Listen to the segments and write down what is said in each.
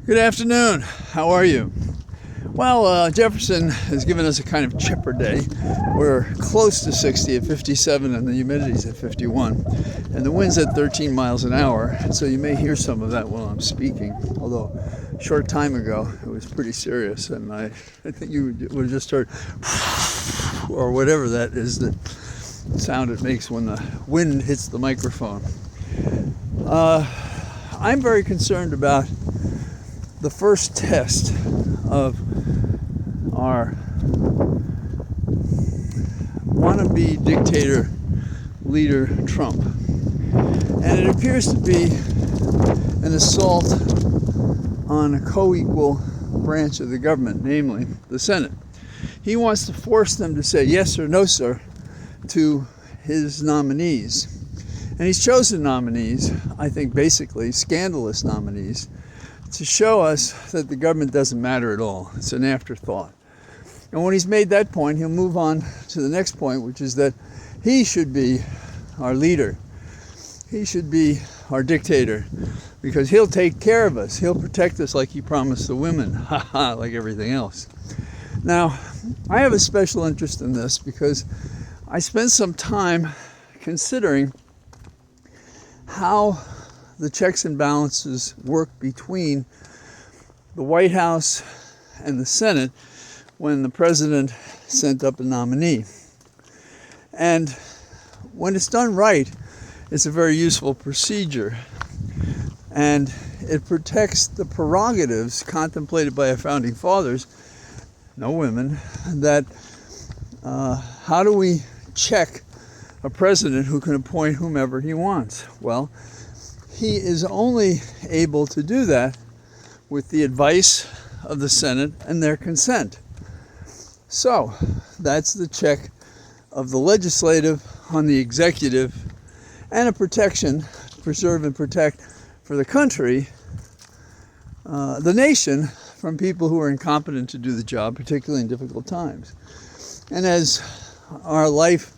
Good afternoon. How are you? Well, Jefferson has given us a kind of chipper day. We're close to 60 at 57 and the humidity's at 51. And the wind's at 13 miles an hour, so you may hear some of that while I'm speaking. Although, a short time ago, it was pretty serious, and I think you would have just heard or whatever that is, the sound it makes when the wind hits the microphone. I'm very concerned about the first test of our wannabe dictator leader Trump. And it appears to be an assault on a co-equal branch of the government, namely the Senate. He wants to force them to say yes or no, sir, to his nominees. And he's chosen nominees, I think basically scandalous nominees, to show us that the government doesn't matter at all. It's an afterthought. And when he's made that point, he'll move on to the next point, which is that he should be our leader. He should be our dictator, because he'll take care of us. He'll protect us like he promised the women, like everything else. Now, I have a special interest in this because I spent some time considering how the checks and balances work between the White House and the Senate when the president sent up a nominee. And when it's done right, it's a very useful procedure. And it protects the prerogatives contemplated by our founding fathers, no women, that how do we check a president who can appoint whomever he wants? Well, he is only able to do that with the advice of the Senate and their consent. So, that's the check of the legislative on the executive, and a protection, preserve and protect for the country, the nation, from people who are incompetent to do the job, particularly in difficult times. And as our life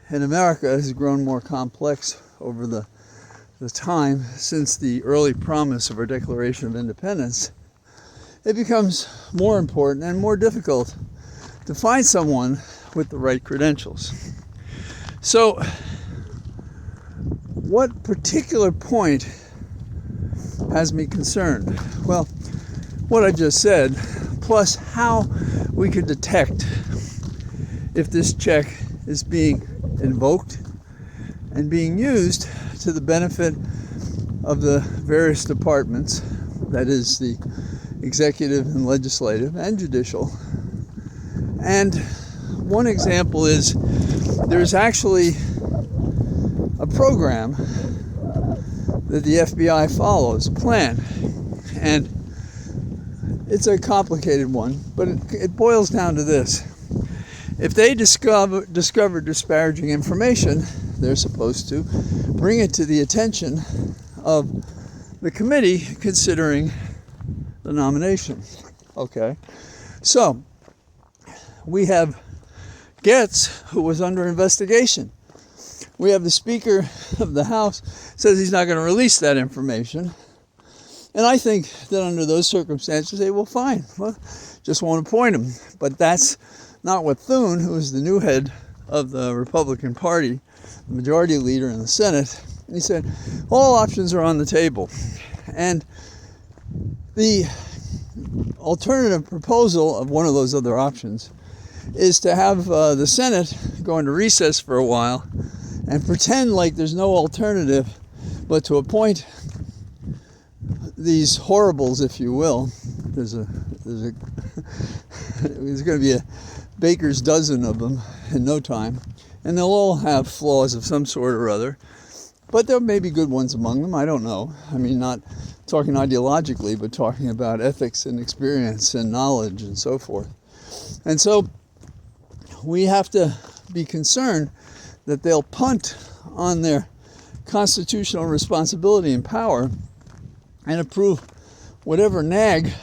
in America has grown more complex over the time since the early promise of our Declaration of Independence, it becomes more important and more difficult to find someone with the right credentials. So, what particular point has me concerned? Well, what I just said, plus how we could detect if this check is being invoked and being used to the benefit of the various departments, that is the executive and legislative and judicial. And one example is there's actually a program that the FBI follows, a plan. And it's a complicated one, but it boils down to this. If they discover disparaging information, they're supposed to bring it to the attention of the committee considering the nomination. Okay, so we have Getz, who was under investigation. We have the Speaker of the House says he's not going to release that information. And I think that under those circumstances, they will fine. Well, just won't appoint him. But that's not what Thune, who is the new head of the Republican Party, the majority leader in the Senate, and he said, all options are on the table. And the alternative proposal of one of those other options is to have the Senate go into recess for a while and pretend like there's no alternative but to appoint these horribles, if you will. There's going to be a baker's dozen of them in no time, and they'll all have flaws of some sort or other, but there may be good ones among them. I don't know. I mean, not talking ideologically, but talking about ethics and experience and knowledge and so forth. And so we have to be concerned that they'll punt on their constitutional responsibility and power and approve whatever nag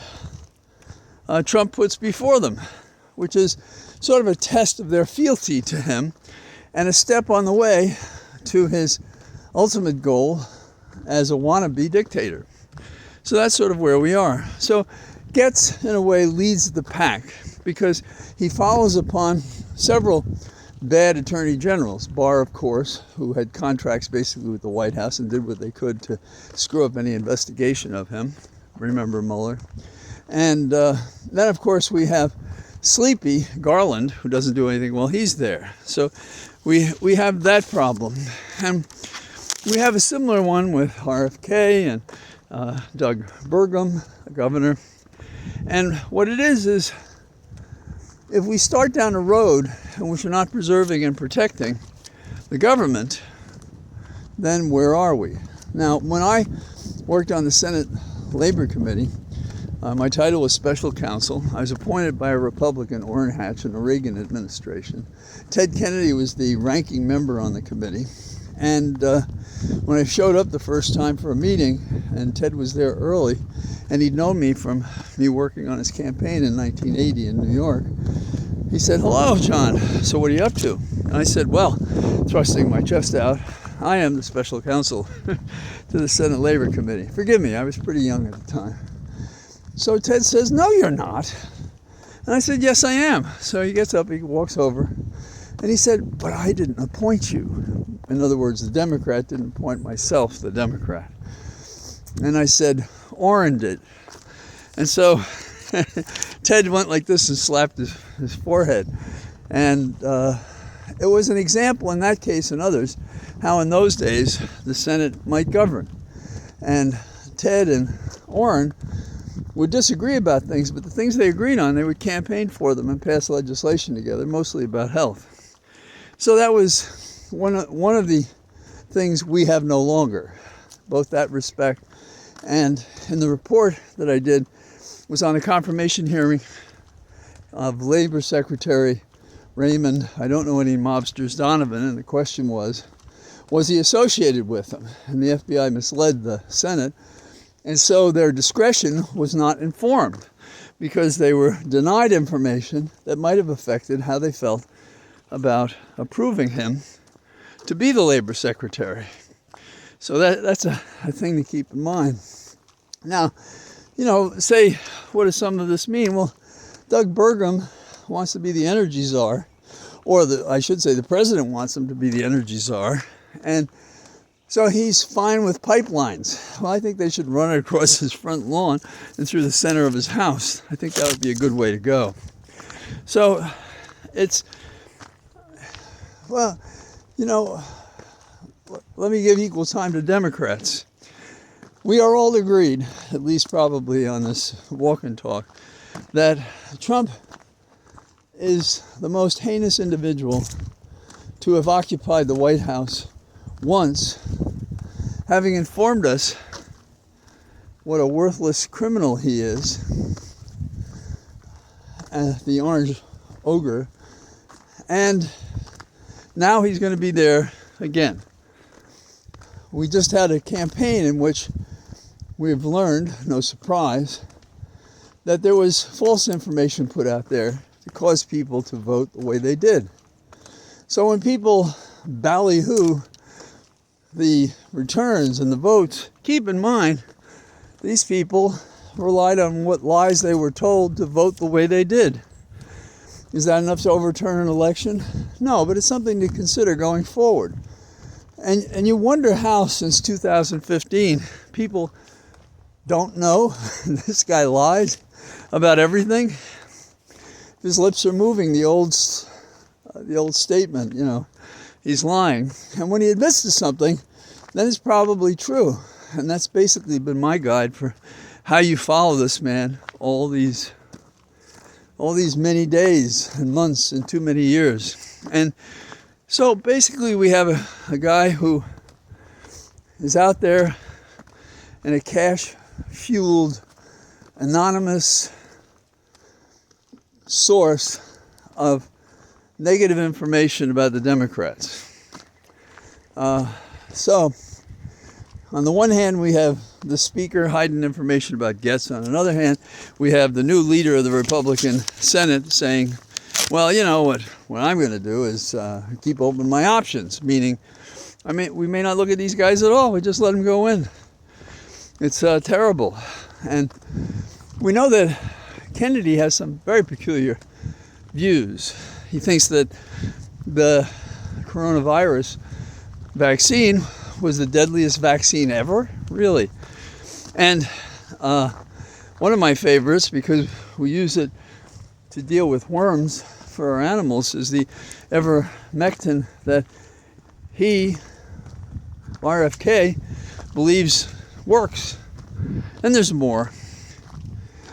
Trump puts before them, which is sort of a test of their fealty to him and a step on the way to his ultimate goal as a wannabe dictator. So that's sort of where we are. So Getz, in a way, leads the pack because he follows upon several bad attorney generals, Barr, of course, who had contracts basically with the White House and did what they could to screw up any investigation of him. Remember Mueller. And then, of course, we have Sleepy Garland, who doesn't do anything while he's there. So we have that problem. And we have a similar one with RFK and Doug Burgum, the governor. And what it is if we start down a road in which we're not preserving and protecting the government, then where are we? Now, when I worked on the Senate Labor Committee, my title was Special Counsel. I was appointed by a Republican, Orrin Hatch, in the Reagan administration. Ted Kennedy was the ranking member on the committee. And when I showed up the first time for a meeting, and Ted was there early, and he'd known me from me working on his campaign in 1980 in New York, he said, "Hello, John. So what are you up to?" And I said, "Well," thrusting my chest out, "I am the special counsel to the Senate Labor Committee." Forgive me, I was pretty young at the time. So Ted says, "No, you're not." And I said, "Yes, I am." So he gets up, he walks over, and he said, "But I didn't appoint you." In other words, the Democrat didn't appoint myself, the Democrat. And I said, "Orrin did." And so Ted went like this and slapped his forehead. And it was an example in that case and others how in those days the Senate might govern. And Ted and Orrin would disagree about things, but the things they agreed on, they would campaign for them and pass legislation together, mostly about health. So that was one of the things we have no longer, both that respect. And in the report that I did was on a confirmation hearing of Labor Secretary Raymond, I don't know any mobsters, Donovan, and the question was he associated with them? And the FBI misled the Senate, and so their discretion was not informed because they were denied information that might have affected how they felt about approving him to be the Labor Secretary. So that's a thing to keep in mind. Now, say, what does some of this mean? Well, Doug Burgum wants to be the energy czar, or I should say the president wants him to be the energy czar, and so he's fine with pipelines. Well, I think they should run it across his front lawn and through the center of his house. I think that would be a good way to go. So let me give equal time to Democrats. We are all agreed, at least probably on this walk and talk, that Trump is the most heinous individual to have occupied the White House once, having informed us what a worthless criminal he is, the orange ogre, and now he's going to be there again. We just had a campaign in which we've learned, no surprise, that there was false information put out there to cause people to vote the way they did. So when people ballyhoo the returns and the votes, keep in mind these people relied on what lies they were told to vote the way they did. Is that enough to overturn an election? No, but it's something to consider going forward. And you wonder how, since 2015, people don't know this guy lies about everything. His lips are moving, the old statement, he's lying. And when he admits to something, then it's probably true. And that's basically been my guide for how you follow this man all these many days and months and too many years. And so basically we have a guy who is out there in a cash-fueled, anonymous source of negative information about the Democrats. So on the one hand, we have the speaker hiding information about Getz. On another hand, we have the new leader of the Republican Senate saying, well, what I'm going to do is keep open my options, meaning, we may not look at these guys at all. We just let them go in. It's terrible. And we know that Kennedy has some very peculiar views. He thinks that the coronavirus vaccine was the deadliest vaccine ever, really. And one of my favorites, because we use it to deal with worms for our animals, is the ivermectin that he, RFK, believes works. And there's more.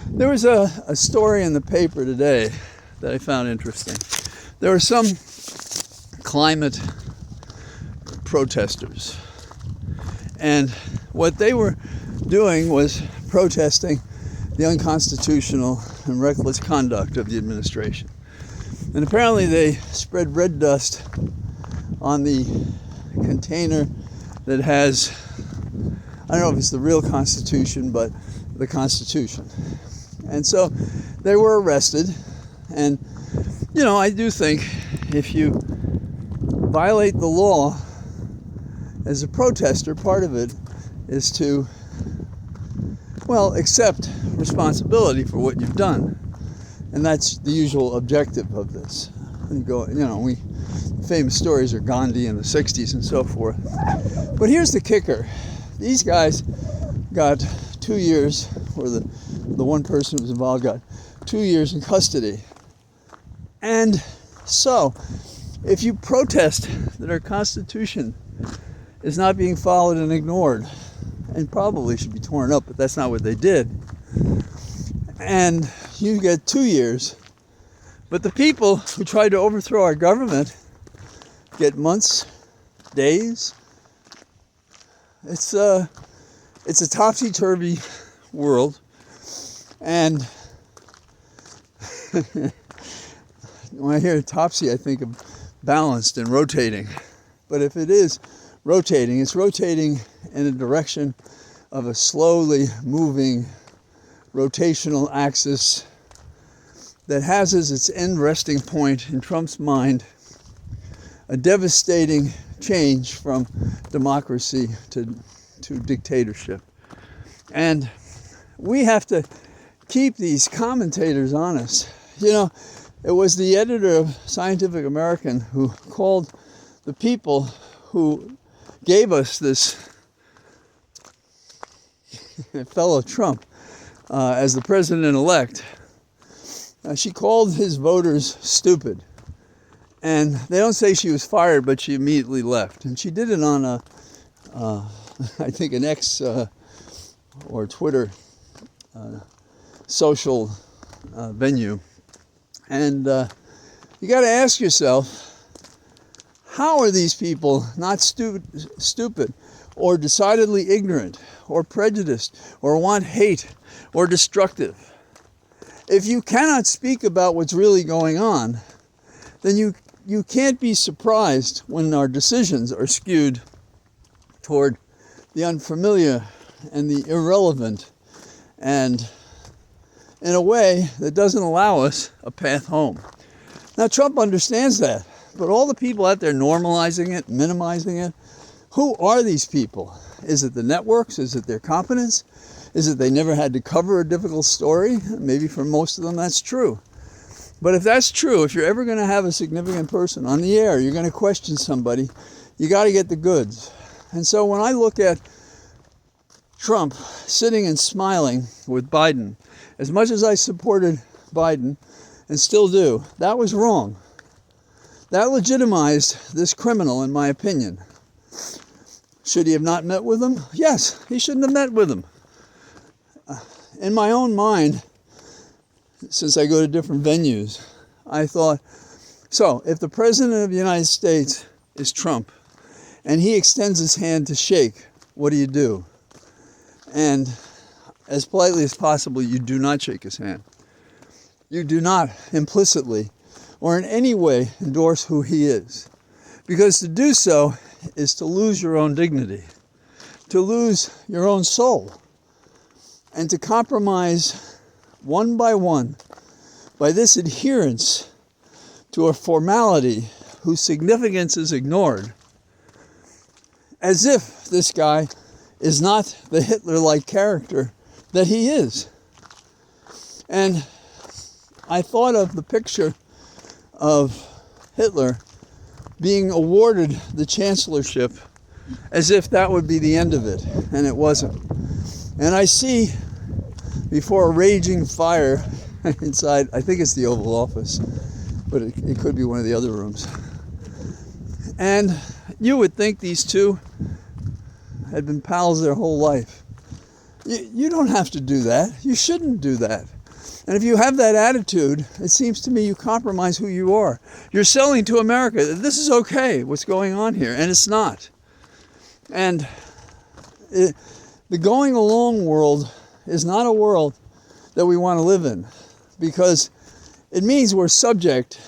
There was a story in the paper today that I found interesting. There were some climate protesters, and what they were doing was protesting the unconstitutional and reckless conduct of the administration. And apparently they spread red dust on the container that has, I don't know if it's the real Constitution, but the Constitution. And so they were arrested. And, you know, I do think if you violate the law as a protester, part of it is to, well, accept responsibility for what you've done. And that's the usual objective of this. And famous stories are Gandhi in the 60s and so forth. But here's the kicker. These guys got 2 years, or the one person who was involved got 2 years in custody. And so, if you protest that our Constitution is not being followed and ignored, and probably should be torn up, but that's not what they did, and you get 2 years, but the people who tried to overthrow our government get months, days. It's a topsy-turvy world, and when I hear topsy, I think of balanced and rotating. But if it is rotating, it's rotating in a direction of a slowly moving rotational axis that has as its end resting point in Trump's mind a devastating change from democracy to dictatorship. And we have to keep these commentators honest. You know, it was the editor of Scientific American who called the people who gave us this fellow Trump as the president-elect. She called his voters stupid. And they don't say she was fired, but she immediately left. And she did it on I think an X or Twitter social venue. And you got to ask yourself, how are these people not stupid or decidedly ignorant or prejudiced or want hate or destructive? If you cannot speak about what's really going on, then you can't be surprised when our decisions are skewed toward the unfamiliar and the irrelevant, and in a way that doesn't allow us a path home. Now, Trump understands that, but all the people out there normalizing it, minimizing it, who are these people? Is it the networks? Is it their competence? Is it they never had to cover a difficult story? Maybe for most of them that's true. But if that's true, if you're ever going to have a significant person on the air, you're going to question somebody, you got to get the goods. And so when I look at Trump sitting and smiling with Biden, as much as I supported Biden and still do, that was wrong. That legitimized this criminal, in my opinion. Should he have not met with him? Yes, he shouldn't have met with him. In my own mind, since I go to different venues, I thought, so if the President of the United States is Trump and he extends his hand to shake, what do? And as politely as possible, you do not shake his hand. You do not implicitly or in any way endorse who he is. Because to do so is to lose your own dignity, to lose your own soul, and to compromise one by this adherence to a formality whose significance is ignored, as if this guy is not the Hitler-like character that he is. And I thought of the picture of Hitler being awarded the chancellorship as if that would be the end of it, and it wasn't. And I see before a raging fire inside, I think it's the Oval Office, but it could be one of the other rooms. And you would think these two had been pals their whole life. You don't have to do that. You shouldn't do that. And if you have that attitude, it seems to me you compromise who you are. You're selling to America, this is okay, what's going on here, and it's not. And the going along world is not a world that we want to live in, because it means we're subject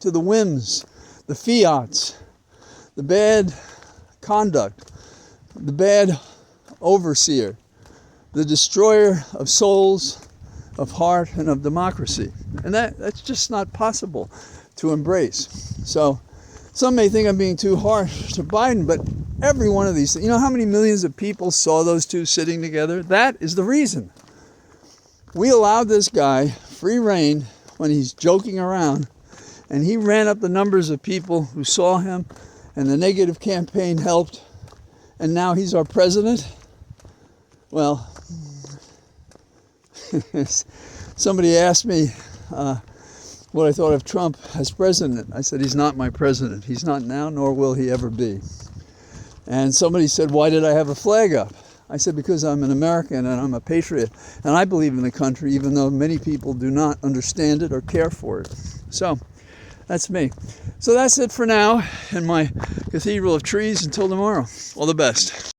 to the whims, the fiats, the bad conduct, the bad overseer, the destroyer of souls, of heart, and of democracy. And that's just not possible to embrace. So some may think I'm being too harsh to Biden, but every one of these things, you know how many millions of people saw those two sitting together? That is the reason. We allowed this guy free rein when he's joking around, and he ran up the numbers of people who saw him, and the negative campaign helped, and now he's our president. Well, somebody asked me what I thought of Trump as president. I said, he's not my president. He's not now, nor will he ever be. And somebody said, why did I have a flag up? I said, because I'm an American and I'm a patriot. And I believe in the country, even though many people do not understand it or care for it. So that's me. So that's it for now in my cathedral of trees. Until tomorrow. All the best.